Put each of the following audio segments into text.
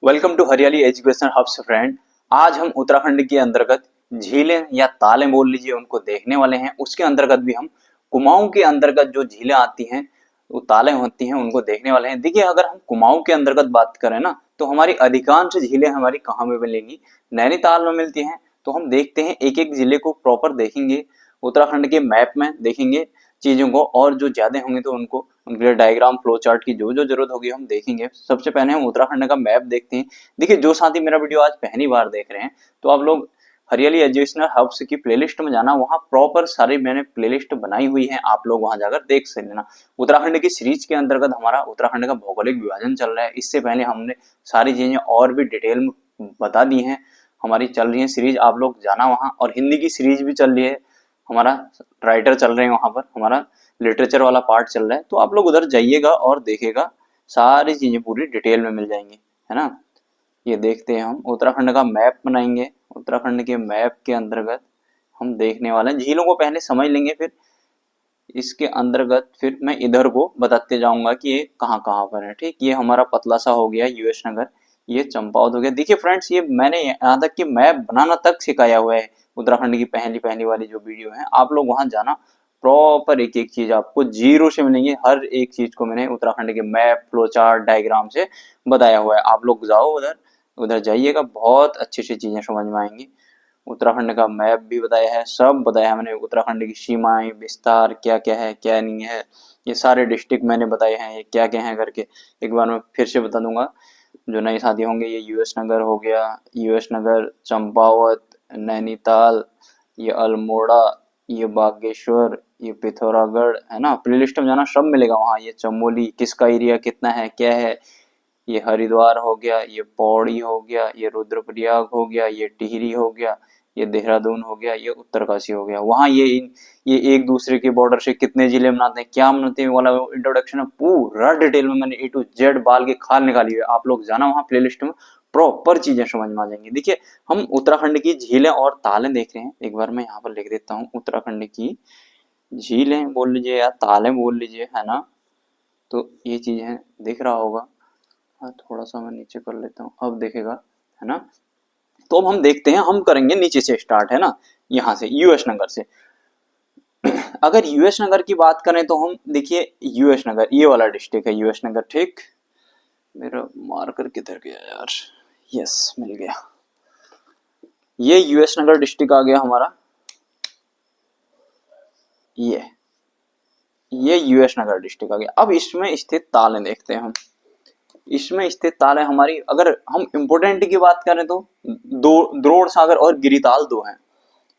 Welcome to हरियाली education hubs friend. आज हम उत्तराखंड के अंतर्गत झीलें या तालें बोल लीजिए उनको देखने वाले हैं। उसके अंतर्गत भी हम कुमाऊं के अंतर्गत जो झीलें आती हैं वो तालें होती हैं उनको देखने वाले हैं। देखिए, अगर हम कुमाऊं के अंतर्गत बात करें ना तो हमारी अधिकांश झीलें हमारी कहाँ में मिलेंगी? नैनीताल में मिलती हैं। तो हम देखते हैं, एक एक जिले को प्रॉपर देखेंगे, उत्तराखंड के मैप में देखेंगे चीजों को, और जो ज्यादा होंगे तो उनको उनके लिए डायग्राम फ्लो चार्ट की जो जो जरूरत होगी हम देखेंगे। सबसे पहले हम उत्तराखंड का मैप देखते हैं। देखिए, जो साथी मेरा वीडियो आज पहली बार देख रहे हैं तो आप लोग हरियाली एजुकेशनल हब्स की प्लेलिस्ट में जाना, वहां प्रॉपर सारी मैंने प्लेलिस्ट बनाई हुई है, आप लोग वहां जाकर देख सकते लेना। उत्तराखंड की सीरीज के अंतर्गत हमारा उत्तराखंड का भौगोलिक विभाजन चल रहा है। इससे पहले हमने सारी चीजें और भी डिटेल में बता दी हैं, हमारी चल रही है सीरीज, आप लोग जाना वहां। और हिंदी की सीरीज भी चल रही है, हमारा राइटर चल रहे हैं वहां पर, हमारा लिटरेचर वाला पार्ट चल रहा है, तो आप लोग उधर जाइएगा और देखेगा, सारी चीजें पूरी डिटेल में मिल जाएंगी, है ना। ये देखते हैं, हम उत्तराखंड का मैप बनाएंगे। उत्तराखंड के मैप के अंतर्गत हम देखने वाले हैं, झीलों को पहले समझ लेंगे, फिर इसके अंतर्गत फिर मैं इधर को बताते जाऊंगा कि ये कहाँ कहाँ पर है। ठीक, ये हमारा पतला सा हो गया यूएस नगर, ये चंपावत हो गया। देखिए फ्रेंड्स, ये मैंने यहाँ तक कि मैप बनाना तक सिखाया हुआ है। उत्तराखंड की पहली पहली वाली जो वीडियो है, आप लोग वहां जाना, प्रॉपर एक एक चीज आपको जीरो से मिलेंगे। हर एक चीज को मैंने उत्तराखंड के मैप, फ्लो चार्ट, डायग्राम से बताया हुआ है। आप लोग जाओ उधर, उधर जाइएगा, बहुत अच्छी अच्छी चीजें समझ में आएंगी। उत्तराखंड का मैप भी बताया है, सब बताया है मैंने। उत्तराखंड की सीमाएं, विस्तार क्या क्या है, क्या नहीं है, ये सारे डिस्ट्रिक्ट मैंने बताए हैं, ये क्या क्या है करके एक बार मैं फिर से बता दूंगा। जो नए साथी होंगे, ये यूएस नगर हो गया, यूएस नगर, चंपावत, नैनीताल, ये अल्मोड़ा, ये बागेश्वर, ये पिथौरागढ़, है ना। प्लेलिस्ट में जाना, सब मिलेगा वहाँ। ये चमोली, किसका एरिया कितना है, क्या है, ये हरिद्वार हो गया, ये पौड़ी हो गया, ये रुद्रप्रयाग हो गया, ये टिहरी हो गया, ये देहरादून हो गया, ये उत्तरकाशी हो गया। वहाँ ये एक दूसरे के बॉर्डर से कितने जिले मनाते हैं, क्या मनाते हैं वाला इंट्रोडक्शन है, पूरा डिटेल में मैंने A to Z बाल के खाल निकाली हुई है। आप लोग जाना वहाँ प्लेलिस्ट में, प्रॉपर चीजें समझ में आ जाएंगी। देखिए, हम उत्तराखंड की झीलें और तालें देख रहे हैं। एक बार मैं यहाँ पर लिख देता हूँ, उत्तराखंड की झीलें बोल लीजिए या तालें बोल लीजिए, है ना। तो ये चीजें दिख रहा होगा। हाँ, थोड़ा सा मैं नीचे कर लेता हूँ, अब देखेगा, है ना। तो अब हम देखते हैं, हम करेंगे नीचे से स्टार्ट, है ना, यहाँ से यूएस नगर से। अगर यूएस नगर की बात करें तो हम देखिए, यूएस नगर ये वाला डिस्ट्रिक्ट है, यूएस नगर। ठीक, मेरा मार्कर किधर गया यार, यस मिल गया। ये यूएस नगर डिस्ट्रिक्ट आ गया हमारा, ये यूएस नगर डिस्ट्रिक्ट आ गया। अब इसमें स्थित तालें देखते हैं हम। इसमें स्थित तालें हमारी, अगर हम इम्पोर्टेंट की बात करें तो दो, द्रोण सागर और गिरिताल दो हैं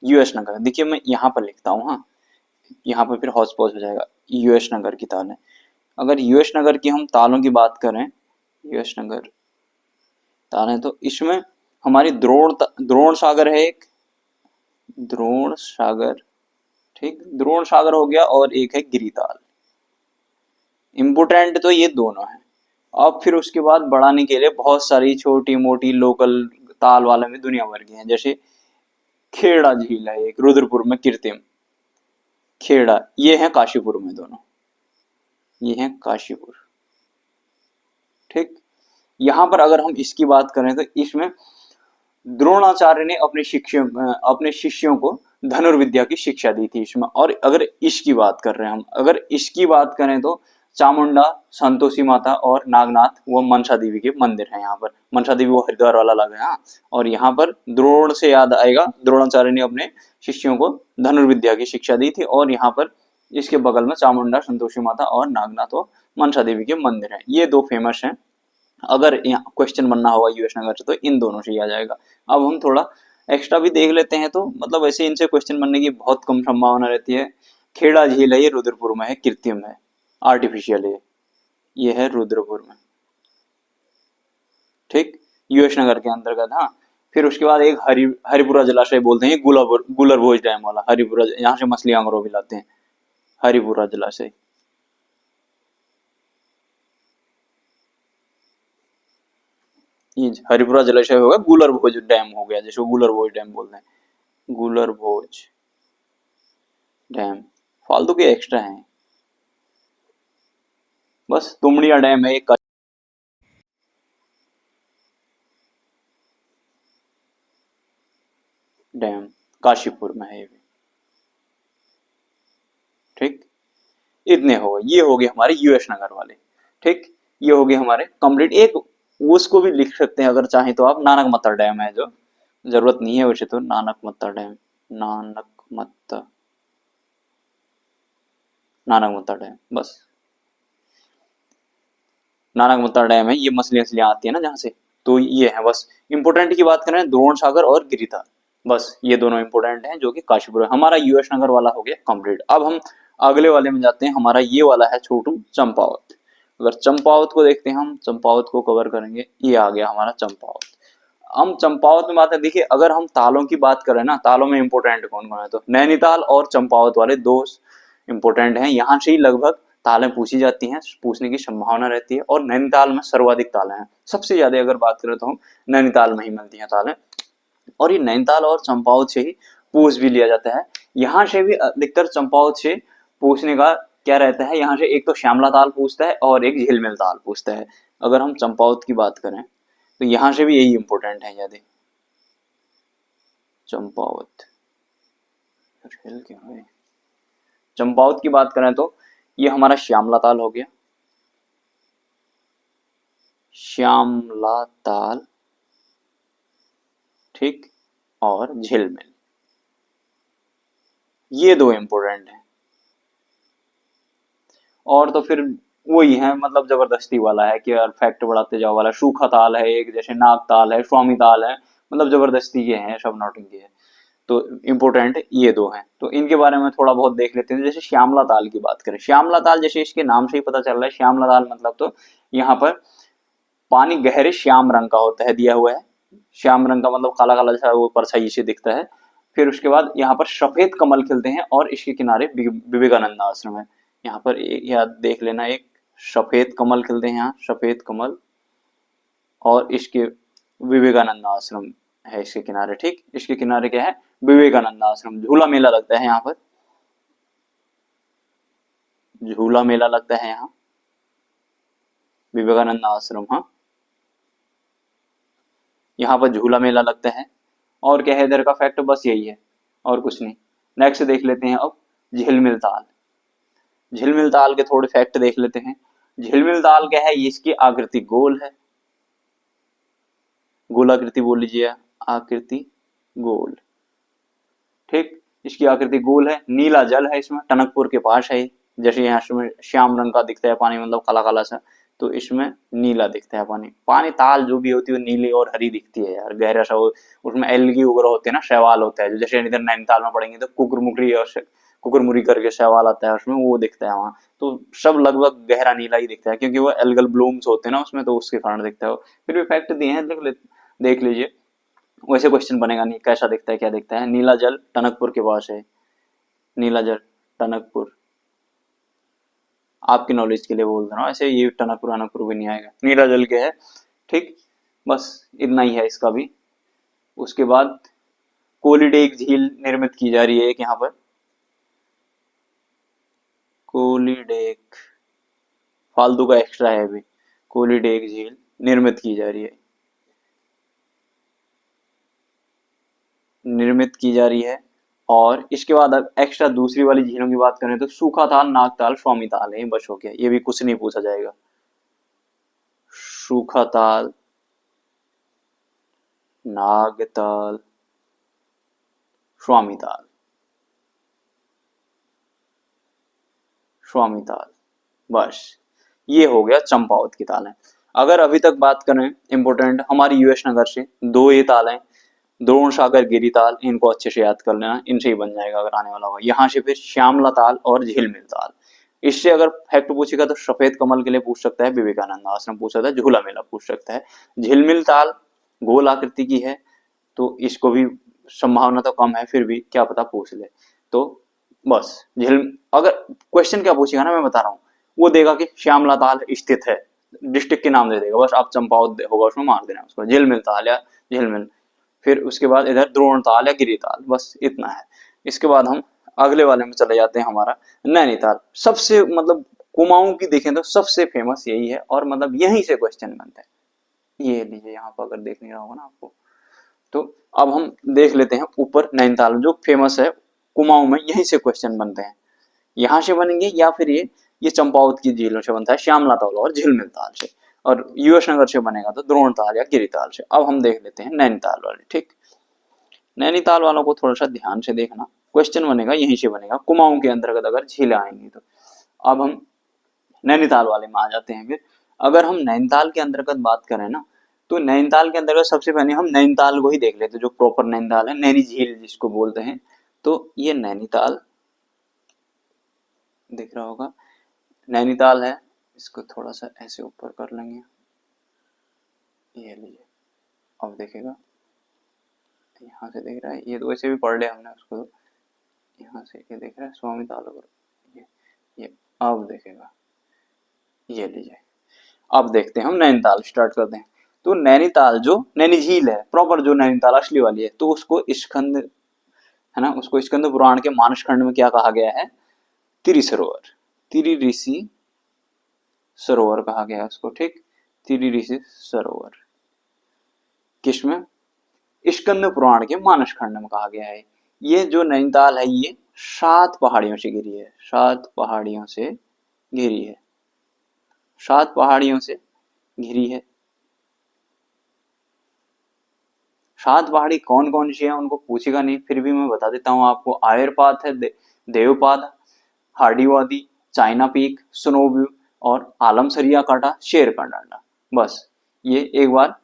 यूएस नगर। देखिए, मैं यहाँ पर लिखता हूँ, हाँ, यहाँ पर फिर हौच पौच हो जाएगा। यूएस नगर की तालें, अगर यूएस नगर की हम तालों की बात करें, यूएस नगर तालें, तो इसमें हमारी द्रोण सागर है एक, द्रोण सागर, ठीक, द्रोण सागर हो गया, और एक है गिरिताल। इम्पोर्टेंट तो ये दोनों है। अब फिर उसके बाद बढ़ाने के लिए बहुत सारी छोटी मोटी लोकल ताल वाले में दुनिया भर की हैं, जैसे खेड़ा झील है एक, रुद्रपुर में, कृत्रिम खेड़ा, ये है काशीपुर में दोनों, ये है काशीपुर। ठीक, यहाँ पर अगर हम इसकी बात करें तो इसमें द्रोणाचार्य ने अपने शिष्यों को धनुर्विद्या की शिक्षा दी थी इसमें। और अगर इसकी बात कर रहे हैं हम, अगर इसकी बात करें तो चामुंडा, संतोषी माता और नागनाथ, वो मनसा देवी के मंदिर हैं यहाँ पर। मनसा देवी वो हरिद्वार वाला लगा है, हाँ। और यहाँ पर द्रोण से याद आएगा, द्रोणाचार्य ने अपने शिष्यों को धनुर्विद्या की शिक्षा दी थी। और यहाँ पर इसके बगल में चामुंडा, संतोषी माता और नागनाथ और मनसा देवी के मंदिर हैं। ये दो फेमस हैं। अगर यहाँ क्वेश्चन बनना होगा यूएस नगर से तो इन दोनों से ही आ जाएगा। अब हम थोड़ा एक्स्ट्रा भी देख लेते हैं, तो मतलब वैसे इनसे क्वेश्चन बनने की बहुत कम संभावना रहती है। खेड़ा झील है, ये रुद्रपुर में है, कृत्रिम है, आर्टिफिशियल है, ये है रुद्रपुर में। ठीक, यूएस नगर के अंतर्गत, हाँ। फिर उसके बाद एक हरिपुरा जलाशय बोलते हैं, गुलर भोज डैम वाला हरिपुरा, यहाँ से मछली आंगरों भी लाते हैं, हरिपुरा जलाशय। ये हरिपुरा जलाशय होगा, गुलर भोज डैम हो गया, जिसको गुलर भोज डैम बोलते हैं, गुलर भोज डैम। फालतू के एक्स्ट्रा हैं, बस तुमड़िया डैम है एक, डैम काशीपुर में है ये भी। ठीक, इतने हो गए, ये हो गए हमारे यूएस नगर वाले। ठीक, ये हो गए हमारे कंप्लीट। एक उसको भी लिख सकते हैं अगर चाहें तो आप, नानक मत्ता डैम है जो, जरूरत नहीं है वैसे तो, नानक मत्ता डैम, नानक मत्ता, नानक मत्ता डैम, बस नानक मत्ता डैम है। ये मछलियां आती है ना जहाँ से, तो ये है बस। इंपोर्टेंट की बात करें, द्रोण सागर और गिरिता, बस ये दोनों इंपोर्टेंट हैं जो कि काशीपुर है। हमारा यूएस नगर वाला हो गया कंप्लीट। अब हम अगले वाले में जाते हैं, हमारा ये वाला है छोटू चंपावत। अगर चंपावत को देखते हैं हम, चंपावत को कवर करेंगे, ये आ गया हमारा चंपावत। हम चंपावत में बात है, देखिए अगर हम तालों की बात करें ना, तालों में इंपोर्टेंट कौन कौन है, तो नैनीताल और चंपावत वाले दो इंपोर्टेंट हैं। यहाँ से ही लगभग तालें पूछी जाती हैं, पूछने की संभावना रहती है, और नैनीताल में सर्वाधिक तालें हैं। सबसे ज्यादा अगर बात करें तो हम नैनीताल में ही मिलती हैं तालें, और ये नैनीताल और चंपावत से ही पूछ भी लिया जाता है। यहाँ से भी अधिकतर चंपावत से पूछने का क्या रहता है, यहाँ से एक तो श्यामला ताल पूछता है और एक झिलमिल ताल पूछता है। अगर हम चंपावत की बात करें तो यहाँ से भी यही इंपोर्टेंट है ज्यादा, चंपावत। चंपावत की बात करें तो ये हमारा श्यामला ताल हो गया, श्यामला ताल, ठीक, और झिलमिल, ये दो इंपोर्टेंट हैं। और तो फिर वही है, मतलब जबरदस्ती वाला है कि यार फैक्ट बढ़ाते जाओ वाला, सूखा ताल है एक, जैसे नाग ताल है, स्वामी ताल है, मतलब जबरदस्ती के हैं, सब नौटंकी है। तो इम्पोर्टेंट ये दो हैं, तो इनके बारे में थोड़ा बहुत देख लेते हैं। जैसे श्यामला ताल की बात करें, श्यामला ताल जैसे इसके नाम से ही पता चल रहा है, श्यामला ताल मतलब तो यहाँ पर पानी गहरे श्याम रंग का होता है, दिया हुआ है। श्याम रंग का मतलब काला काला सा वो परछाई से दिखता है। फिर उसके बाद यहाँ पर सफेद कमल खिलते हैं, और इसके किनारे विवेकानंद आश्रम है। यहाँ पर याद देख लेना, एक सफेद कमल खिलते हैं यहाँ, सफेद कमल, और इसके विवेकानंद आश्रम है इसके किनारे। ठीक, इसके किनारे क्या है, विवेकानंद आश्रम। झूला मेला लगता है यहाँ पर, झूला मेला लगता है यहाँ, विवेकानंद आश्रम, हाँ, यहाँ पर झूला मेला लगता है। और क्या है इधर का फैक्ट, बस यही है और कुछ नहीं। नेक्स्ट देख लेते हैं अब झिलमिल ताल। झिलमिल ताल के थोड़े फैक्ट देख लेते हैं। झिलमिल ताल क्या है, इसकी आकृति गोल है, गोलाकृति बोल लीजिए, आकृति गोल। ठीक, इसकी आकृति गोल है, नीला जल है इसमें, टनकपुर के पास है। जैसे यहाँ श्याम रंग का दिखता है पानी, मतलब काला काला सा, तो इसमें नीला दिखता है पानी। पानी ताल जो भी होती है वो नीली और हरी दिखती है यार, गहरा सा। उसमें एल्गी वगैरह होते हैं ना, शैवाल होता है, जो जैसे इधर नैनीताल में पड़ेंगे तो कुकुरमुखरी और कुकुरमुरी करके शैवाल आता है उसमें, वो दिखता है वहाँ। तो सब लगभग गहरा नीला ही दिखता है, क्योंकि वो एल्गल ब्लूम्स होते हैं ना उसमें, तो उसके कारण दिखता है वो। फिर भी फैक्ट दिए हैं, देख लीजिए। वैसे क्वेश्चन बनेगा नहीं, कैसा दिखता है, क्या दिखता है। नीला जल टनकपुर के पास है, नीला जल टनकपुर, आपकी नॉलेज के लिए बोल रहा हूँ, ऐसे ये टनकपुर अनकपुर भी नहीं आएगा, नीला जल के है। ठीक, बस इतना ही है इसका भी। उसके बाद कोलीडेक झील निर्मित की जा रही है एक यहाँ पर, कोलीडेक, फालतू का एक्स्ट्रा है अभी, कोलीडेक झील निर्मित की जा रही है, निर्मित की जा रही है। और इसके बाद अब एक्स्ट्रा दूसरी वाली झीलों की बात करें तो सूखा ताल, नागताल, स्वामी ताल है, बस हो गया, ये भी कुछ नहीं पूछा जाएगा। सूखा ताल, नागताल, स्वामी ताल, स्वामी ताल, बस ये हो गया चंपावत की तालें। अगर अभी तक बात करें इंपोर्टेंट हमारी यूएस नगर से दो ये तालें, द्रोण सागर गिरी ताल, इनको अच्छे से याद कर लेना, इनसे ही बन जाएगा अगर आने वाला होगा। यहाँ से फिर श्यामला ताल और झिलमिल ताल। इससे अगर फैक्ट पूछेगा तो सफेद कमल के लिए पूछ सकता है, विवेकानंद आश्रम पूछ सकता है, झूला मेला पूछ सकता है। झिलमिल ताल गोल आकृति की है, तो इसको भी संभावना तो कम है, फिर भी क्या पता पूछ ले। तो बस झिल, अगर क्वेश्चन क्या पूछेगा ना, मैं बता रहा हूँ, वो देगा कि श्यामला ताल स्थित है, डिस्ट्रिक्ट के नाम दे देगा, बस आप चंपावत होगा उसमें मार देना उसको, झिलमिल ताल या झिलमिल। फिर उसके बाद इधर द्रोण ताल या गिरी ताल, बस इतना है। इसके बाद हम अगले वाले में चले जाते हैं, हमारा नैनीताल। सबसे मतलब कुमाऊं की देखें तो सबसे फेमस यही है, और मतलब यहीं से क्वेश्चन बनता है। ये लीजिए यहाँ पर अगर देखने रहा होगा ना आपको, तो अब हम देख लेते हैं ऊपर नैनीताल जो फेमस है कुमाऊं में, यहीं से क्वेश्चन बनते हैं, यहाँ से बनेंगे या फिर ये चंपावत की झीलों से बनता है, श्यामला ताल और झिलमिल ताल से, और यूएस नगर से बनेगा तो द्रोण ताल या गिरिताल से। अब हम देख लेते हैं नैनीताल वाले। ठीक, नैनीताल वालों को थोड़ा सा ध्यान से देखना, क्वेश्चन बनेगा यहीं से बनेगा, कुमाऊं के अंतर्गत अगर झीलें आएंगी तो। अब हम नैनीताल वाले में आ जाते हैं। फिर अगर हम नैनीताल के अंतर्गत बात करें ना, तो नैनीताल के अंतर्गत सबसे पहले हम नैनीताल को ही देख लेते हैं, जो प्रॉपर नैनीताल है, नैनी झील जिसको बोलते हैं। तो ये नैनीताल दिख रहा होगा, नैनीताल है, इसको थोड़ा सा ऐसे ऊपर कर लेंगे, ये लीजिए, अब देखेगा, यहाँ से देख रहा है, ये तो वैसे भी पढ़ लिया हमने उसको, यहाँ से ये देख रहा है स्वामी ताल, ये अब देखेगा, ये लीजिए। अब देखते हैं हम नैनीताल, स्टार्ट करते हैं। तो नैनीताल जो नैनी झील है प्रॉपर, जो नैनीताल असली वाली है, तो उसको स्कंद है ना, उसको स्कंद पुराण के मानस खंड में क्या कहा गया है, तिरि सरोवर, तिरि ऋषि सरोवर कहा गया है उसको। ठीक, तिरि ऋषि सरोवर किसमें, स्कंद पुराण के मानस खंड में कहा गया है। ये जो नैनीताल है ये 7 पहाड़ियों से घिरी है, 7 पहाड़ियों से घिरी है, 7 पहाड़ियों से घिरी है। 7 पहाड़ी कौन कौन सी है उनको पूछेगा नहीं, फिर भी मैं बता देता हूँ आपको। आयरपात है, देवपाद, हार्डीवादी, चाइना पीक, स्नोव्यू और आलमसरिया काटा, शेर का डांडा। बस ये एक बार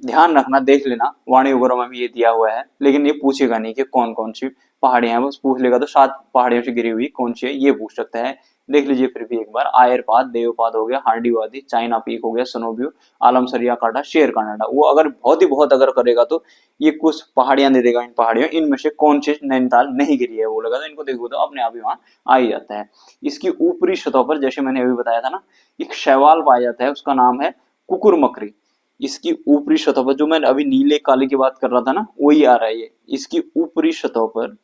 ध्यान रखना, देख लेना, वाणी वगैरह में भी ये दिया हुआ है, लेकिन ये पूछेगा नहीं कि कौन कौन सी पहाड़ियां हैं, बस पूछ लेगा तो 7 पहाड़ियों से घिरी हुई कौन सी है ये पूछ सकता है। देख लीजिए फिर भी एक बार, आयरपात, देवपात हो गया, हार्डीवादी, चाइना पीक हो गया, स्नोव्यू, आलमसरिया काटा, शेर का डांडा। वो अगर बहुत ही बहुत अगर करेगा तो ये कुछ पहाड़ियां दे देगा, इन पहाड़ियों इनमें से कौन सी नैनीताल नहीं गिरी है वो लगा, तो इनको देखो तो अपने आप ही वहां आ ही जाता है। इसकी ऊपरी सतह पर, जैसे मैंने अभी बताया था ना, एक शैवाल पाया जाता है, उसका नाम है कुकुर मकरी। इसकी ऊपरी सतह पर, जो मैं अभी नीले काले की बात कर रहा था ना, वही आ रहा है ये। इसकी ऊपरी सतह पर,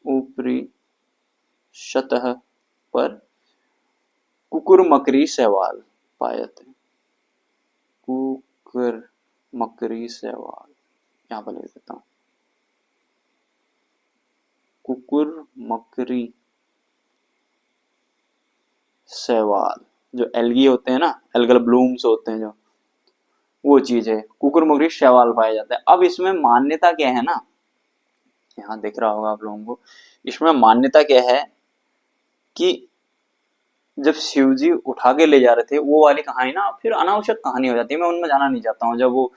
ऊपरी सतह पर कुकुर मकरी शैवाल पाए जाते हैं, कुकुर मकरी शैवाल, यहाँ पर लिख देता हूँ, कुकुर मकरी शैवाल। जो एल्गी होते हैं ना, एल्गल ब्लूम्स होते हैं जो, वो चीज है, कुकुर मकरी शैवाल पाया जाता है। अब इसमें मान्यता क्या है ना, यहाँ दिख रहा होगा आप लोगों को, इसमें मान्यता क्या है कि जब शिव जी उठा के ले जा रहे थे, वो वाली कहानी ना फिर अनावश्यक कहानी हो जाती है, मैं उनमें जाना नहीं चाहता हूँ। जब वो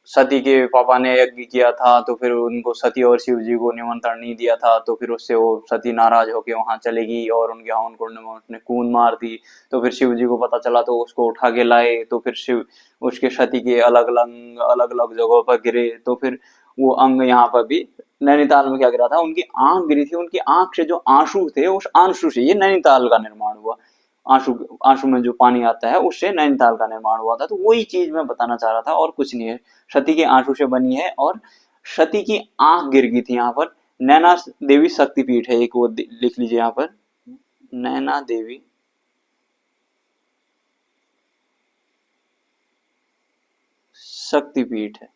सती के पापा ने यज्ञ किया था, तो फिर उनको सती और शिव जी को निमंत्रण नहीं दिया था, तो फिर उससे वो सती नाराज होके वहां चलेगी और उनके हवन कुंड में उसने कूद मार दी। तो फिर शिव जी को पता चला तो उसको उठा के लाए, तो फिर शिव उसके सती के अलग अलग जगहों पर गिरे, तो फिर वो अंग यहाँ पर भी नैनीताल में क्या गिरा था, उनकी आंख गिरी थी, उनकी आंख से जो आंसू थे उस आंसू से ये नैनीताल का निर्माण हुआ। आंसू आंसू में जो पानी आता है उससे नैनीताल का निर्माण हुआ था। तो वही चीज मैं बताना चाह रहा था और कुछ नहीं है। सती के आंसू से बनी है और सती की आंख गिर गई थी। यहाँ पर नैना देवी शक्तिपीठ है एक, वो लिख लीजिए यहाँ पर, नैना देवी शक्तिपीठ है।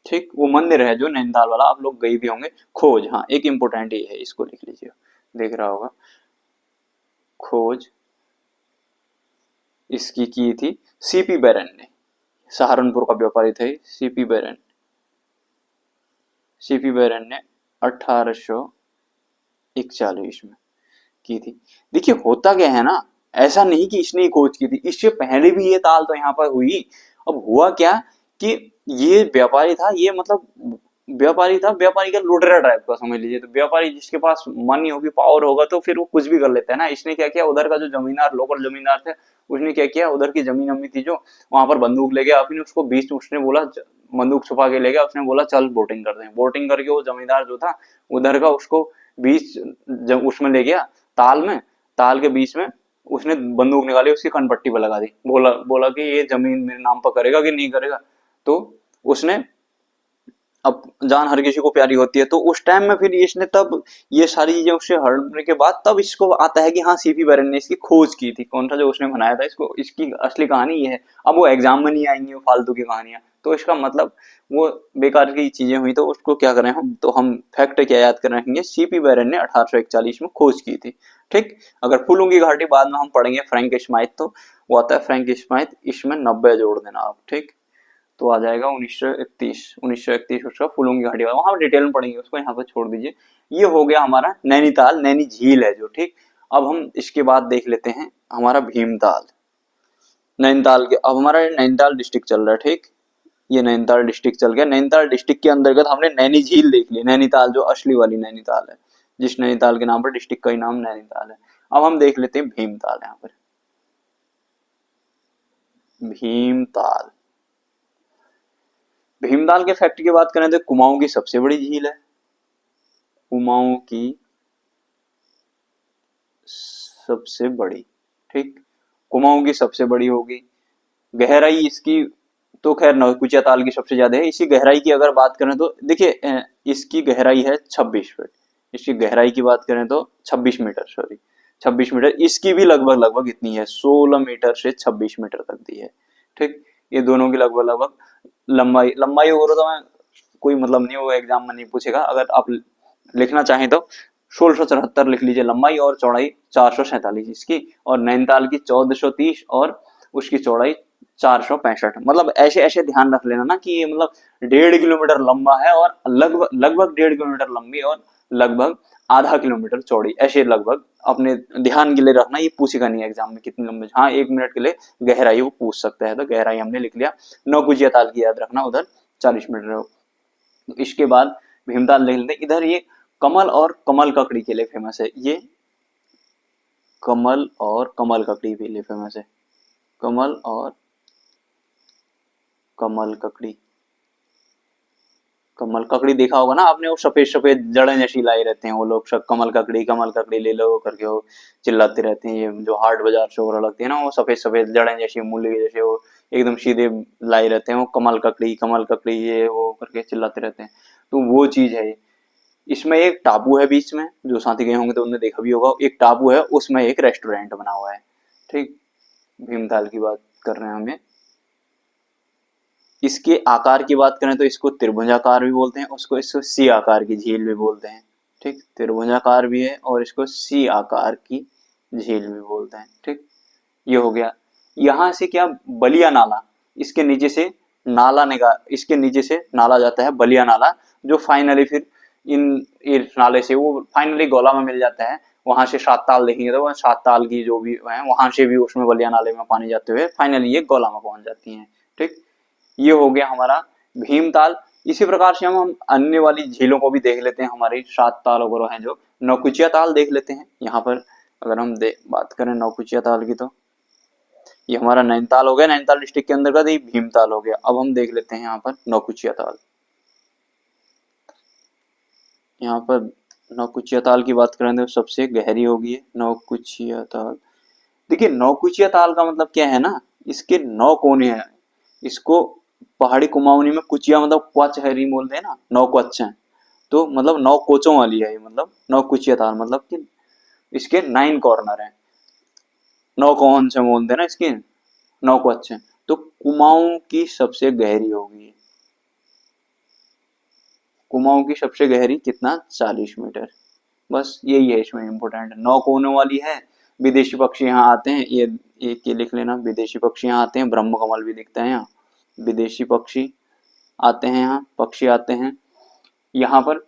ठीक, वो मंदिर है जो नैनीताल वाला, आप लोग गए भी होंगे। खोज, हाँ एक इम्पोर्टेंट ये है, इसको लिख लीजिए, देख रहा होगा, खोज इसकी की थी सीपी बैरन ने, सहारनपुर का व्यापारी थे सीपी बैरन। सीपी बैरन ने 1841 में की थी। देखिए होता क्या है ना, ऐसा नहीं कि इसने ही खोज की थी, इससे पहले भी ये ताल तो यहाँ पर हुई। अब हुआ क्या कि ये व्यापारी था, ये मतलब व्यापारी था, व्यापारी का लुटेरा टाइप का समझ लीजिए। तो व्यापारी जिसके पास मनी होगी, पावर होगा, तो फिर वो कुछ भी कर लेता है ना। इसने क्या किया, उधर का जो जमींदार, लोकल जमींदार थे, उसने क्या किया, उधर की जमीन अम्मी थी जो, वहां पर बंदूक ले गया अपनी, उसको बीच में उसने बोला, बंदूक छुपा के ले गया, उसने बोला चल बोटिंग करते हैं। बोटिंग करके वो जमींदार जो था उधर का, उसको बीच जब उसमें ले गया, ताल में, ताल के बीच में उसने बंदूक निकाली, उसकी कनपट्टी पर लगा दी, बोला बोला कि ये जमीन मेरे नाम पर करेगा कि नहीं करेगा। तो उसने अब जान हर किसी को प्यारी होती है, तो उस टाइम में फिर इसने तब ये सारी चीजें उससे हटने के बाद तब इसको आता है कि हाँ सीपी बैरन ने इसकी खोज की थी, कौन सा जो उसने बनाया था इसको, इसकी असली कहानी ये है। अब वो एग्जाम में नहीं आएंगी वो फालतू की कहानियां, तो इसका मतलब वो बेकार की चीजें हुई, तो उसको क्या करें हम, तो हम फैक्ट क्या याद कर रखेंगे, सीपी बैरन ने 1841 में खोज की थी। ठीक। अगर फूलों की घाटी बाद में हम पढ़ेंगे फ्रैंक स्माइथ, तो वो आता है फ्रैंक स्माइथ, इसमें 90 जोड़ देना आप। ठीक। तो आ जाएगा 1931 उसका फूलों की घाटी वाला, वहां डिटेल में पढ़ेंगे उसको, यहाँ पर छोड़ दीजिए। ये हो गया हमारा नैनीताल, नैनी झील है जो। ठीक। अब हम इसके बाद देख लेते हैं हमारा भीमताल। नैनीताल के, अब हमारा नैनीताल डिस्ट्रिक्ट चल रहा है। ठीक। ये नैनीताल डिस्ट्रिक्ट चल गया। नैनीताल डिस्ट्रिक्ट के अंतर्गत हमने नैनी झील देख ली, नैनीताल जो असली वाली नैनीताल है, जिस नैनीताल के नाम पर डिस्ट्रिक्ट का ही नाम नैनीताल है। अब हम देख लेते हैं भीमताल। यहाँ पर भीमताल, भीमताल के फैक्ट की बात करें तो कुमाऊं की सबसे बड़ी झील है, कुमाऊं की सबसे बड़ी। ठीक। कुमाऊं की सबसे बड़ी होगी। गहराई इसकी तो खैर नौकुचिया ताल की सबसे ज्यादा है। इसकी गहराई की अगर बात करें तो देखिए, इसकी गहराई है 26 फीट। इसकी गहराई की बात करें तो 26 मीटर, सॉरी 26 मीटर। इसकी भी लगभग लगभग इतनी है, 16 मीटर से 26 मीटर तक दी है। ठीक। ये दोनों की लगभग लगभग लंबाई, लंबाई वगैरह तो मैं कोई मतलब नहीं, वो एग्जाम में नहीं पूछेगा। अगर आप लिखना चाहें तो 1674 लिख लीजिए लंबाई, और चौड़ाई 447 इसकी, और नैनीताल की 1430, और उसकी चौड़ाई 465। मतलब ऐसे ऐसे ध्यान रख लेना ना कि ये मतलब 1.5 किलोमीटर लंबा है, और लगभग लगभग 1.5 किलोमीटर लंबी, और लगभग आधा किलोमीटर चौड़ी, ऐसे लगभग अपने ध्यान के लिए रखना। ये पूछेगा नहीं एग्जाम में कितनी लंबी, हाँ 1 मिनट के लिए गहराई वो पूछ सकता है, तो गहराई हमने लिख लिया। नौकुचिया ताल की याद रखना, उधर 40 मीटर है। इसके बाद भीमताल देख लेते हैं। इधर ये कमल और कमल ककड़ी के लिए फेमस है। ये कमल और कमल ककड़ी के लिए फेमस है। कमल और कमल ककड़ी, कमल ककड़ी देखा होगा ना आपने, वो सफेद सफेद जड़ें जैसी लाई रहते हैं वो लोग सब, कमल ककड़ी ले लो करके वो चिल्लाते रहते हैं। ये जो हाट बाजार से वगैरह लगती है ना, वो सफेद सफेद जड़ें जैसी, मूली जैसे, वो एकदम सीधे लाई रहते हैं, वो कमल ककड़ी ये वो करके चिल्लाते रहते हैं। तो वो चीज है ये। इसमें एक टापू है बीच में, जो साथी गए होंगे तो उन्होंने देखा भी होगा, एक टापू है, उसमें एक रेस्टोरेंट बना हुआ है। ठीक। भीमताल की बात कर रहे हैं हमें। इसके आकार की बात करें तो इसको त्रिभुजाकार भी बोलते हैं, उसको इसको सी आकार की झील भी बोलते हैं। ठीक। त्रिभुजाकार भी है और इसको सी आकार की झील भी बोलते हैं। ठीक। ये हो गया। यहाँ से क्या, बलिया नाला, इसके नीचे से नाला निकाल, इसके नीचे से नाला जाता है बलिया नाला, जो फाइनली फिर इस नाले से वो फाइनली गोला में मिल जाता है। वहां से 7 ताल देखेंगे तो वह 7 ताल की जो भी है, वहां से भी उसमें बलिया नाले में पानी जाते हुए फाइनली ये गोला में पहुंच जाती है। ठीक। ये हो गया हमारा भीमताल। इसी प्रकार से हम अन्य वाली झीलों को भी देख लेते हैं, हमारी 7 ताल वगैरह हैं जो। नौकुचिया ताल देख लेते हैं। यहाँ पर अगर हम बात करें नौकुचिया ताल की, तो ये हमारा नैनीताल हो गया, नैनीताल डिस्ट्रिक्ट के अंदर का ये भीमताल हो गया। अब हम देख लेते हैं यहाँ पर नौकुचिया ताल। यहाँ पर नौकुचिया ताल की बात करें तो सबसे गहरी होगी नौकुचिया ताल। देखिए नौकुचिया ताल का मतलब क्या है ना, इसके 9 कोने हैं। इसको पहाड़ी कुमाऊनी में कुचिया मतलब क्वच है बोलते हैं ना, 9 क्वच हैं, तो मतलब 9 कोचों वाली है ये, मतलब नौकुचिया ताल मतलब कि इसके 9 कॉर्नर हैं। 9 कौन से बोलते हैं ना इसके, 9 क्वच हैं, तो कुमाऊं की सबसे गहरी होगी। कुमाऊं की सबसे गहरी कितना, 40 मीटर। बस यही है इसमें इम्पोर्टेंट, 9 कोनों वाली है। विदेशी पक्षी यहाँ आते हैं, ये एक ये लिख लेना, विदेशी पक्षी यहाँ आते हैं, ब्रह्म कमल भी दिखता है यहाँ। विदेशी पक्षी आते हैं यहाँ, पक्षी आते हैं यहाँ पर,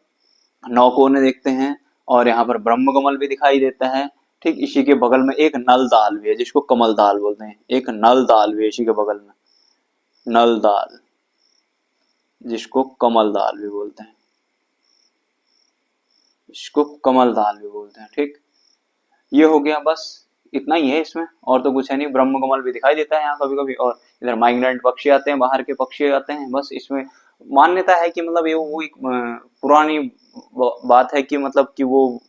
9 कोने देखते हैं, और यहाँ पर ब्रह्म कमल भी दिखाई देता है। ठीक। इसी के बगल में एक नल दाल भी है, जिसको कमल दाल बोलते हैं। एक नल दाल भी है इसी के बगल में, नल दाल, जिसको कमल दाल भी बोलते हैं, इसको कमल दाल भी बोलते हैं। ठीक। ये हो गया, बस इतना ही है इसमें, और तो कुछ है नहीं। ब्रह्म कमल भी दिखाई देता है यहाँ कभी कभी, और इधर माइग्रेंट पक्षी आते हैं, बाहर के पक्षी आते हैं। बस इसमें मान्यता है कि मतलब ये वो एक पुरानी बात है कि मतलब कि वो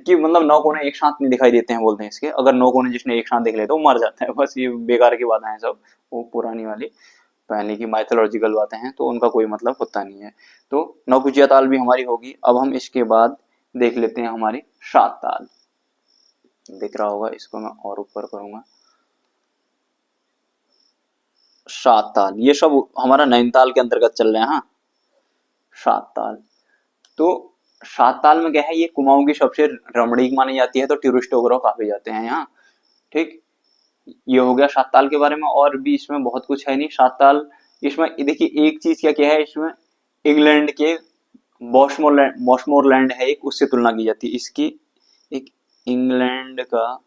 कि मतलब 9 कोने एक साथ नहीं दिखाई देते हैं बोलते हैं इसके। अगर 9 कोने जिसने एक साथ देख लिया तो वो मर जाता है, बस ये बेकार की बातें हैं सब, वो पुरानी वाली। पहले की माइथोलॉजिकल बातें हैं तो उनका कोई मतलब होता नहीं है। तो नौकुचिया ताल भी हमारी होगी। अब हम इसके बाद देख लेते हैं हमारी सात ताल। दिख रहा होगा, इसको मैं और ऊपर करूंगा। सात ताल ये सब हमारा नैनीताल के अंतर्गत चल रहे हैं। हाँ, सात ताल। तो सात ताल में क्या है, ये कुमाऊं की सबसे रमणीक मानी जाती है, तो टूरिस्ट वगैरह काफी जाते हैं यहाँ। ठीक, ये हो गया सात ताल के बारे में। और भी इसमें बहुत कुछ है नहीं। सात ताल इसमें देखिए एक चीज क्या क्या है इसमें, इंग्लैंड के बॉस्मोरलैंड है एक, उससे तुलना की जाती है इसकी। एक इंग्लैंड का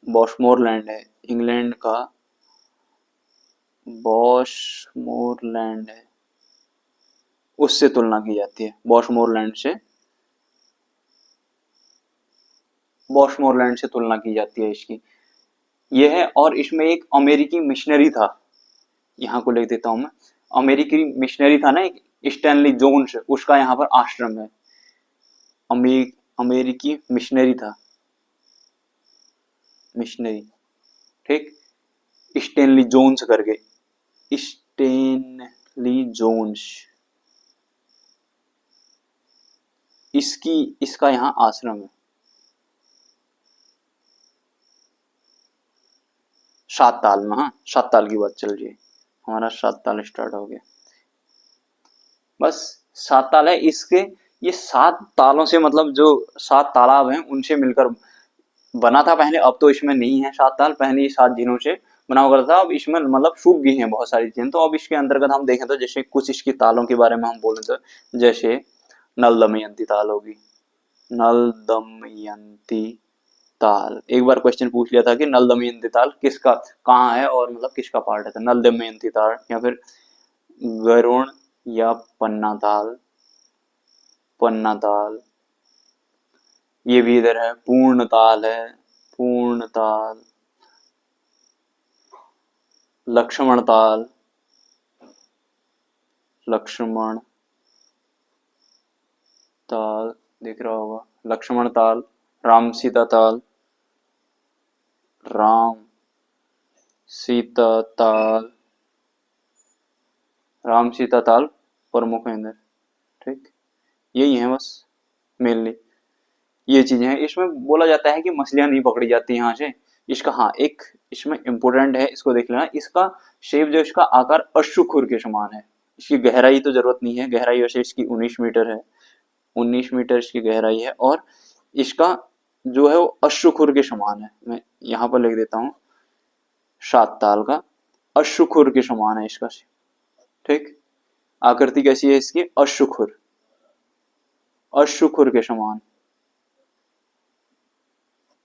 बॉस्मोरलैंड है, इंग्लैंड का बॉस्मोरलैंड है, उससे तुलना की जाती है। बॉस्मोरलैंड से तुलना की जाती है इसकी, ये है। और इसमें एक अमेरिकी मिशनरी था, यहाँ को लिख देता हूं मैं। अमेरिकी मिशनरी था ना एक, स्टैनली जोन्स, उसका यहाँ पर आश्रम है। अमेरिकी मिशनरी था, मिशनरी। ठीक, स्टैनली जोन्स करके, स्टैनली जोन्स, इसका यहाँ आश्रम है। सात ताल में, हाँ सात ताल की बात चल रही है, हमारा सात ताल स्टार्ट हो गया। बस सात ताल है इसके। ये सात तालों से मतलब जो सात तालाब हैं उनसे मिलकर बना था पहले, अब तो इसमें नहीं है सात ताल। पहले ये सात झीलों से बना हुआ था, अब इसमें मतलब सूख गई हैं बहुत सारी चीजें। तो अब इसके अंतर्गत हम देखें तो जैसे कुछ इसकी तालों के बारे में हम बोले तो, जैसे नल दमयंती ताल होगी, नल दमयंती ताल। एक बार क्वेश्चन पूछ लिया था कि नल दमयंती ताल किसका कहाँ है और मतलब किसका पार्ट है, तो नल दमयंती ताल। या फिर गरुण या पन्ना ताल, पन्ना ताल ये भी इधर है। पूर्ण ताल है, पूर्ण ताल। लक्ष्मण ताल, लक्ष्मण ताल दिख रहा होगा, लक्ष्मण ताल। राम सीता ताल, राम सीता ताल, राम सीता ताल प्रमुख है इधर। ठीक, यही है बस मेनली ये चीजें हैं। इसमें बोला जाता है कि मछलियां नहीं पकड़ी जाती यहाँ से। इसका हाँ एक इसमें इम्पोर्टेंट है, इसको देख लेना। इसका शेप जो इसका आकार अश्रुखुर के समान है। इसकी गहराई तो जरूरत नहीं है, गहराई वैसे इसकी 19 मीटर है, 19 मीटर इसकी गहराई है। और इसका जो है वो अश्रुखुर के समान है। मैं यहाँ पर लिख देता हूँ, सात ताल का अश्रुखुर के समान है इसका। ठीक, आकृति कैसी है इसकी, अश्रुखुर, अश्रुखुर के समान।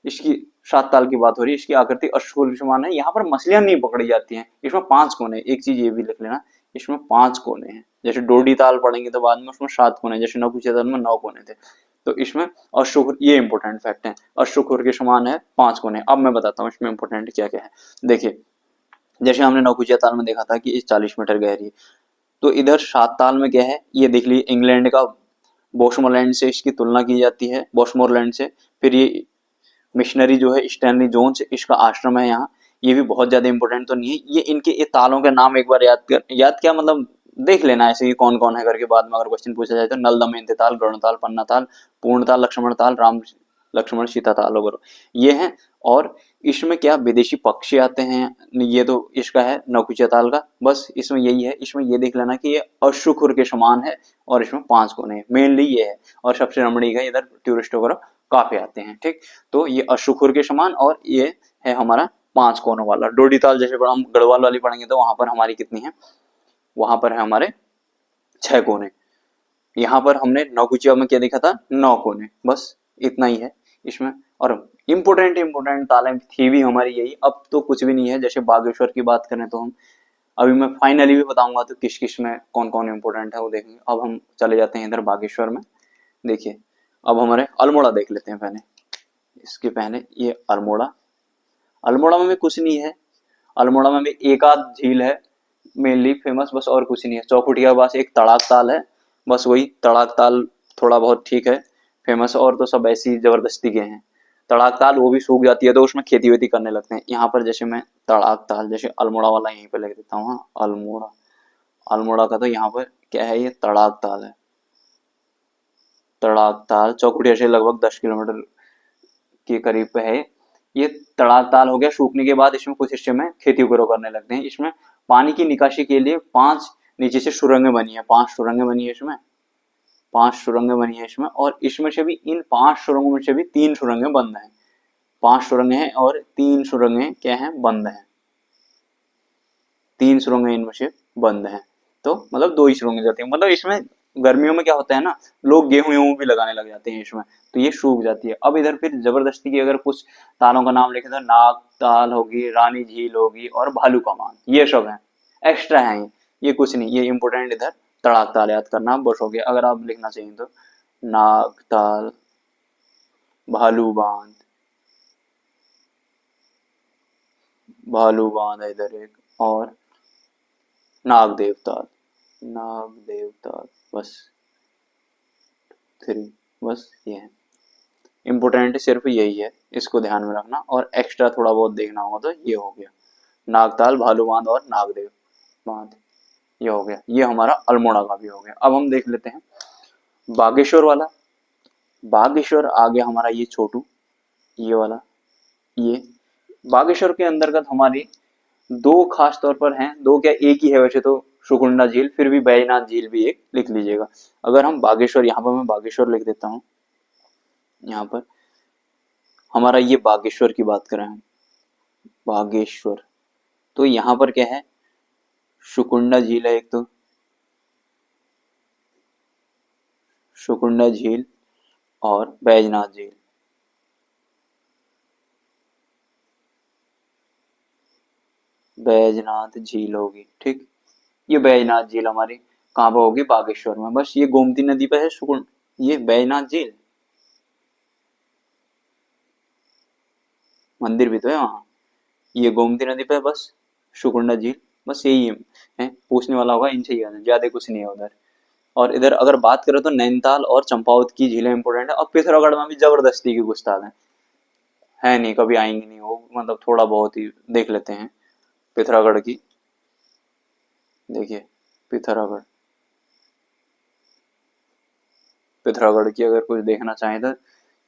इसकी सात ताल की बात हो रही है, इसकी आकृति अश्रुखुर के समान है। यहाँ पर मछलियां नहीं पकड़ी जाती हैं। इसमें 5 कोने, एक चीज ये भी लिख लेना, इसमें 5 कोने हैं। जैसे डोडी ताल पढ़ेंगे तो बाद में उसमें 7 कोने, जैसे नौकुचिया ताल में 9 कोने थे। तो इसमें अश्रुखुर, ये इंपॉर्टेंट फैक्ट है, अश्रुखुर के समान है, 5 कोने। अब मैं बताता हूँ इसमें इंपॉर्टेंट क्या क्या है। देखिए जैसे हमने नौकुचिया ताल में देखा था कि ये 40 मीटर गहरी है, तो इधर सात ताल में क्या है, ये देख लीजिए इंग्लैंड का बॉस्मोरलैंड से इसकी तुलना की जाती है, बॉस्मोरलैंड से। फिर ये मिशनरी जो है स्टैनली जोन्स, इसका आश्रम है यहाँ। ये भी बहुत ज्यादा इंपॉर्टेंट तो नहीं है। ये इनके ये तालों के नाम एक बार याद क्या मतलब देख लेना ऐसे कि कौन कौन है करके, बाद में अगर क्वेश्चन पूछा जाए तो। नल दमयंती ताल, गरुण ताल, पन्ना ताल, पूर्ण ताल, लक्ष्मण ताल, राम लक्ष्मण सीता ताल वगैरह ये हैं। और इसमें क्या विदेशी पक्षी आते हैं, ये तो इसका है नौकुचिया ताल का। बस इसमें यही है। इसमें ये देख लेना कि ये अश्रुखुर के समान है और इसमें 5 कोने हैं, मेनली ये है। और सबसे रमणीक है, इधर टूरिस्ट वगैरह काफी आते हैं। ठीक, तो ये अश्रुखुर के समान, और ये है हमारा 5 कोनों वाला। डोडी ताल जैसे हम गढ़वाल वाली पढ़ेंगे तो वहां पर हमारी कितनी है, वहां पर है हमारे 6 कोने। यहाँ पर हमने नौकुचिया में क्या देखा था, 9 कोने। बस इतना ही है इसमें। और इम्पोर्टेंट तालें थी भी हमारी यही। अब तो कुछ भी नहीं है। जैसे बागेश्वर की बात करें तो हम अभी मैं फाइनली भी बताऊंगा तो किस किस में कौन कौन इंपॉर्टेंट है वो देखेंगे। अब हम चले जाते हैं इधर बागेश्वर में। देखिए अब हमारे अल्मोड़ा देख लेते हैं पहले। इसके पहले ये अल्मोड़ा, अल्मोड़ा में भी कुछ नहीं है। अल्मोड़ा में भी एक आध झील है मेनली फेमस, बस और कुछ नहीं है। चौखुटिया पास एक तड़ाक ताल है, बस वही तड़ाक ताल थोड़ा बहुत ठीक है फेमस, और तो सब ऐसी जबरदस्ती के हैं। तड़ाक ताल वो भी सूख जाती है तो उसमें खेती वेती करने लगते हैं। यहाँ पर जैसे मैं तड़ाक ताल, जैसे अल्मोड़ा वाला यहीं पे लिख देता हूँ, हाँ अल्मोड़ा। अल्मोड़ा का तो यहाँ पर क्या है, ये तड़ाक ताल है। तड़ाक ताल चौखुटिया से लगभग 10 किलोमीटर के करीब पे है। ये तड़ाक ताल हो गया। सूखने के बाद इसमें कुछ हिस्से में खेती ग्रो करने लगते हैं। इसमें पानी की निकासी के लिए 5 नीचे से सुरंगें बनी है, 5 सुरंगें बनी है इसमें, 5 सुरंगें बनी है इसमें। और इसमें से भी इन 5 सुरंगों में से भी 3 सुरंगें बंद हैं। 5 सुरंगें हैं और 3 सुरंगें क्या हैं, बंद हैं। 3 सुरंगें इनमें से बंद हैं। तो मतलब 2 ही सुरंगें जाती हैं। मतलब इसमें गर्मियों में क्या होता है ना, लोग गेहूं गेहूं भी लगाने लग जाते हैं इसमें, तो ये सूख जाती है। अब इधर फिर जबरदस्ती की अगर कुछ तालों का नाम लिखे तो नाग ताल होगी, रानी झील होगी और भालू का मान, ये सब है, एक्स्ट्रा है ये कुछ नहीं। ये इंपोर्टेंट इधर तड़ाक ताल याद करना बस हो गया। अगर आप लिखना चाहिए तो नाग ताल, भालू बांध, भालू बांध है इधर एक, और नाग देवताल, नाग देवताल, बस 3, बस ये है इम्पोर्टेंट, सिर्फ यही है, इसको ध्यान में रखना। और एक्स्ट्रा थोड़ा बहुत देखना होगा तो ये हो गया नागताल, भालू बांध और नागदेव बांध, ये हो गया। ये हमारा अल्मोड़ा का भी हो गया। अब हम देख लेते हैं बागेश्वर वाला। बागेश्वर आ गया हमारा ये छोटू, ये वाला, ये बागेश्वर के अंतर्गत हमारी 2 खास तौर पर हैं, 2 क्या एक ही है वैसे तो, सुकुंडा झील, फिर भी बैजनाथ झील भी एक लिख लीजिएगा। अगर हम बागेश्वर, यहाँ पर मैं बागेश्वर लिख देता हूँ, यहाँ पर हमारा ये बागेश्वर की बात करें हम, बागेश्वर, तो यहाँ पर क्या है, सुकुंडा झील है एक तो, सुकुंडा झील और बैजनाथ झील। बैजनाथ झील होगी, ठीक। ये बैजनाथ झील हमारी कहाँ पर होगी, बागेश्वर में। बस ये गोमती नदी पे है सुकुंड, ये बैजनाथ झील, मंदिर भी तो है वहाँ। ये गोमती नदी पे है बस, सुकुंडा झील, बस यही है। पूछने वाला होगा इनसे ही, ज्यादा कुछ नहीं है उधर। और इधर अगर बात करें तो नैनीताल और चंपावत की झीलें इंपोर्टेंट है। और पिथौरागढ़ में भी जबरदस्ती की कुछ ताल है नहीं, कभी आएंगी नहीं वो, मतलब थोड़ा बहुत ही देख लेते हैं पिथौरागढ़ की। देखिए पिथौरागढ़, पिथौरागढ़ की अगर कुछ देखना चाहें तो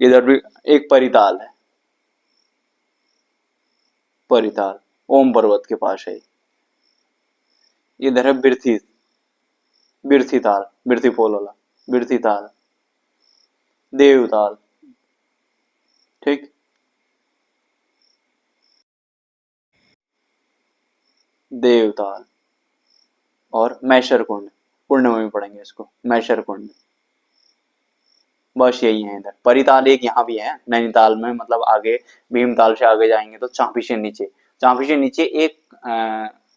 इधर भी एक परिताल है, परिताल ओम पर्वत के पास है। इधर है बिरथी, बिरथी ताल, बिरथी पोल वाला, बिरथी ताल, देवताल, ठीक। देवताल और मैशर कुंड, कुंड में भी पढ़ेंगे इसको, मैशर कुंड, बस यही है। इधर परिताल एक यहाँ भी है नैनीताल में, मतलब आगे भीमताल से आगे जाएंगे तो चांपी से नीचे, चांपी से नीचे एक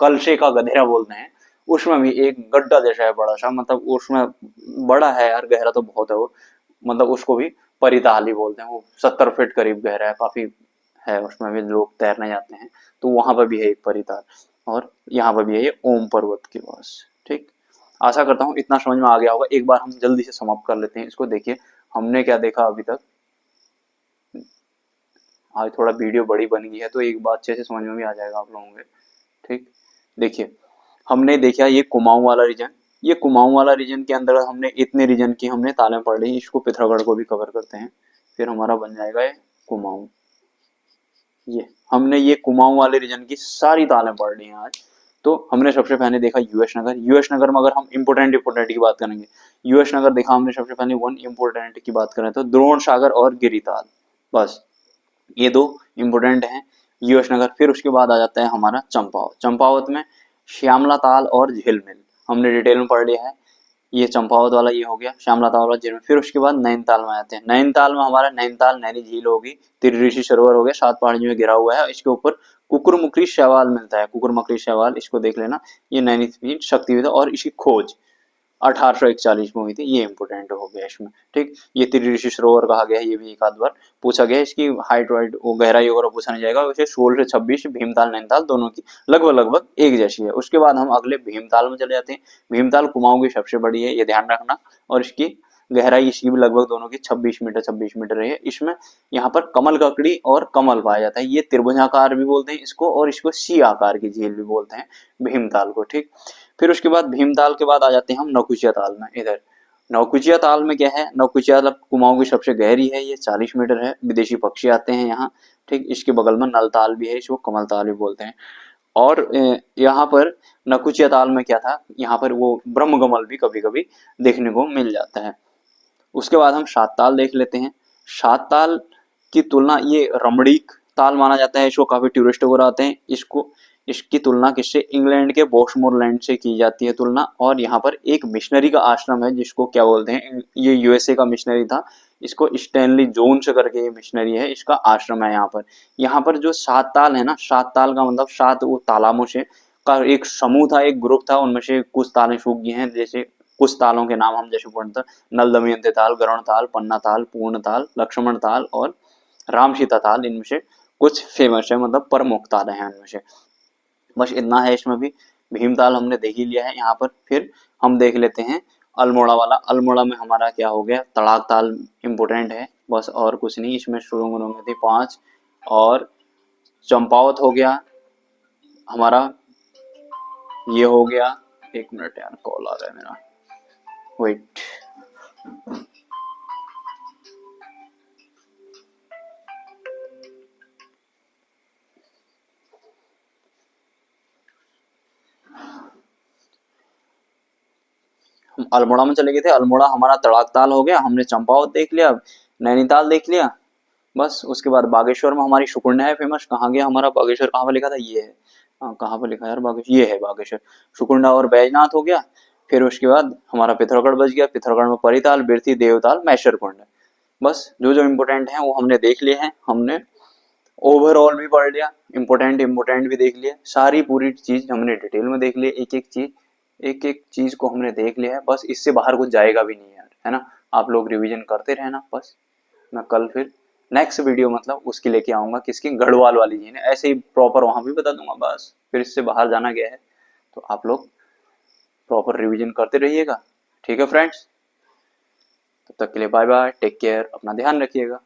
कलशे का गधेरा बोलते हैं, उसमें भी एक गड्ढा जैसा है बड़ा सा, मतलब उसमें बड़ा है यार, गहरा तो बहुत है वो, मतलब उसको भी परिताल ही बोलते हैं। वो 70 फीट करीब गहरा है, काफी है, उसमें भी लोग तैरने जाते हैं। तो वहां पर भी है एक परिताल, और यहाँ पर भी है ये ओम पर्वत के पास, ठीक। आशा करता हूँ इतना समझ में आ गया होगा। एक बार हम जल्दी से समाप्त कर लेते हैं इसको। देखिए हमने क्या देखा अभी तक, आज थोड़ा वीडियो बड़ी बन गई है तो एक बात अच्छे से समझ में भी आ जाएगा आप लोगों के, ठीक। देखिए हमने देखा ये कुमाऊं वाला रीजन, ये कुमाऊं वाला रीजन के अंदर हमने इतने रीजन की हमने तालें पढ़ ली, इसको पिथौरागढ़ को भी कवर करते हैं, फिर हमारा बन जाएगा ये कुमाऊं। ये हमने ये कुमाऊं वाले रीजन की सारी तालें पढ़ ली हैं आज। तो हमने सबसे पहले देखा यूएस नगर। यूएस नगर में अगर हम इंपोर्टेंट इंपोर्टेंट की बात करेंगे, यूएस नगर देखा हमने सबसे पहले, वन इंपोर्टेंट की बात करें तो द्रोण सागर और गिरिताल, बस ये 2 इंपोर्टेंट हैं यूएस नगर। फिर उसके बाद आ जाता है हमारा चंपावत। चंपावत में श्यामला ताल और झिलमिल हमने डिटेल में पढ़ लिया है। ये चंपावत वाला ये हो गया, श्यामला ताल वाला झिलमिल। फिर उसके बाद नैनीताल में आते हैं। नैनीताल में हमारा नैनीताल नैनी झील होगी, त्रिऋषि सरोवर हो गया, 7 पहाड़ियों में घिरा हुआ है। इसके ऊपर कुकुरमुखी शैवाल मिलता है, कुकुरमुखी शैवाल, इसको देख लेना। ये नैनी शक्तिपीठ और इसकी खोज 1841 में हुई थी, ये इंपोर्टेंट हो गया इसमें, ठीक। ये त्रिऋषि सरोवर कहा गया है, ये भी एक आध बार पूछा गया है। इसकी हाइट वाइट वो गहराई वगैरह पूछा नहीं जाएगा। वैसे 16 से 26 भीमताल नैनीताल दोनों की लगभग लगभग एक जैसी है। उसके बाद हम अगले भीमताल में चले जाते हैं। भीमताल कुमाऊं की सबसे बड़ी है, ये ध्यान रखना। और इसकी गहराई इसकी भी लगभग दोनों की 26 मीटर है। इसमें यहाँ पर कमल ककड़ी और कमल पाया जाता है। ये त्रिभुजाकार भी बोलते हैं इसको, और इसको सी आकार की झील भी बोलते हैं भीमताल को, ठीक। फिर उसके बाद भीमताल के बाद आ जाते हैं हम नौकुचिया ताल में। इधर नौकुचिया ताल में क्या है, नौकुचिया ताल कुमाऊं की सबसे गहरी है, ये 40 मीटर है, विदेशी पक्षी आते हैं यहाँ। ठीक, इसके बगल में नल ताल भी है, इसको कमल ताल भी बोलते हैं। और यहाँ पर नकुचिया ताल में क्या था, यहाँ पर वो ब्रह्म कमल भी कभी कभी देखने को मिल जाता है। उसके बाद हम सात ताल देख लेते हैं। सात ताल की तुलना ये रमणीक ताल माना जाता है, इसको काफी टूरिस्ट वगैरह आते हैं। इसकी तुलना किससे, इंग्लैंड के बोस्टमोरलैंड से की जाती है तुलना। और यहाँ पर एक मिशनरी का आश्रम है जिसको क्या बोलते हैं, ये यूएसए का मिशनरी था, इसको स्टैनली जोन्स करके ये मिशनरी है, इसका आश्रम है यहाँ पर। यहाँ पर जो सात ताल है ना, सात ताल का मतलब सात वो तालाबों से का एक समूह था, एक ग्रुप था, उनमें से कुछ तालें सूख गई हैं। जैसे कुछ तालों के नाम हम जैसे पढ़ते, नल दमयंती ताल, गरुण ताल, पन्ना ताल, पूर्ण ताल, लक्ष्मण ताल और राम सीता ताल, इनमें से कुछ फेमस है, मतलब प्रमुख ताल हैं इनमें से। बस इतना है इसमें भी। भीमताल हमने देख ही लिया है। यहाँ पर फिर हम देख लेते हैं अल्मोड़ा वाला। अल्मोड़ा में हमारा क्या हो गया, तड़ाक ताल इम्पोर्टेंट है बस, और कुछ नहीं। इसमें शुरू में थी 5, और चंपावत हो गया हमारा, ये हो गया। एक मिनट यार, कॉल आ रहा है मेरा, वेट। हम अल्मोड़ा में चले गए थे, अल्मोड़ा हमारा तड़ाक ताल हो गया, हमने चंपावत देख लिया, नैनीताल देख लिया बस। उसके बाद बागेश्वर में हमारी सुकुंडा है फेमस। कहाँ गया हमारा बागेश्वर, कहाँ पे लिखा था, ये है, हाँ कहाँ पे लिखा यार बागेश्वर, ये है बागेश्वर। सुकुंडा और बैजनाथ हो गया। फिर उसके बाद हमारा पिथौरागढ़ बच गया, पिथौरागढ़ में परिताल, बिरथी, देवताल, मैसर कुंड। बस जो जो इम्पोर्टेंट है वो हमने देख लिए हैं। हमने ओवरऑल भी पढ़ लिया, इम्पोर्टेंट भी देख लिया, सारी पूरी चीज हमने डिटेल में देख ली, एक एक चीज को हमने देख लिया है। बस इससे बाहर कुछ जाएगा भी नहीं यार, है ना। आप लोग रिवीजन करते रहना बस। मैं कल फिर नेक्स्ट वीडियो मतलब उसकी लेके आऊंगा, किसकी, गढ़वाल वाली जी ने, ऐसे ही प्रॉपर वहां भी बता दूंगा बस। फिर इससे बाहर जाना गया है तो आप लोग प्रॉपर रिवीजन करते रहिएगा। ठीक है फ्रेंड्स, तब तक के लिए बाय बाय, टेक केयर, अपना ध्यान रखिएगा।